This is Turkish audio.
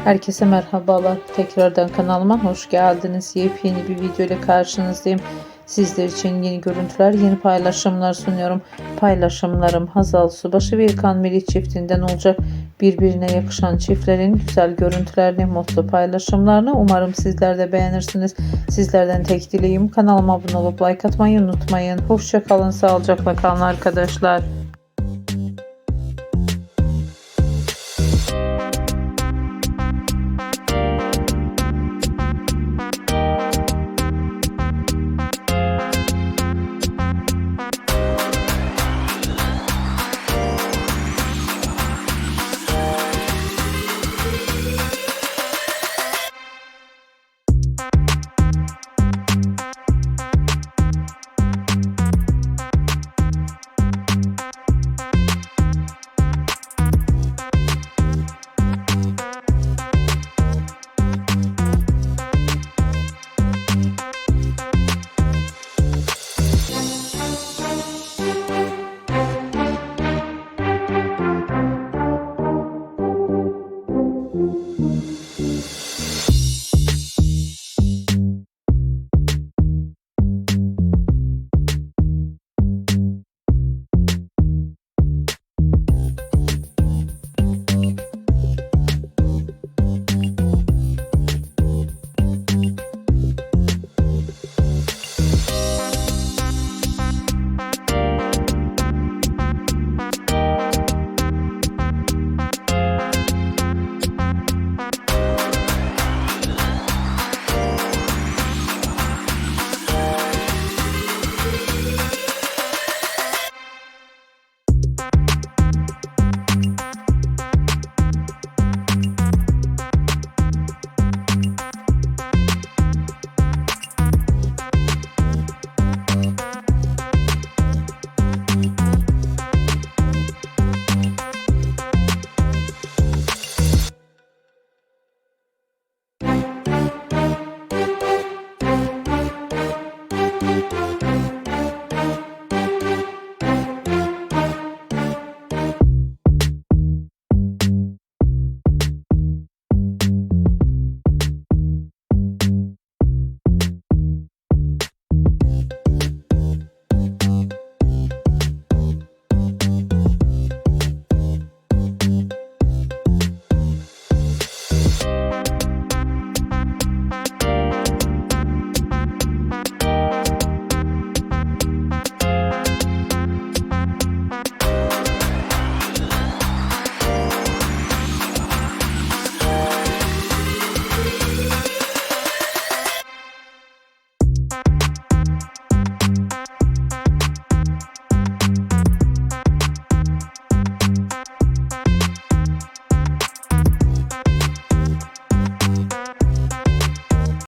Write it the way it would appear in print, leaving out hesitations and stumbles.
Herkese merhabalar. Tekrardan kanalıma hoş geldiniz. Yepyeni bir video ile karşınızdayım. Sizler için yeni görüntüler, yeni paylaşımlar sunuyorum. Paylaşımlarım Hazal Subaşı ve İlkan Melih çiftinden olacak. Birbirine yakışan çiftlerin güzel görüntülerini, mutlu paylaşımlarını umarım sizler de beğenirsiniz. Sizlerden tek dileğim kanalıma abone olup like atmayı unutmayın. Hoşça kalın, sağlıcakla kalın arkadaşlar.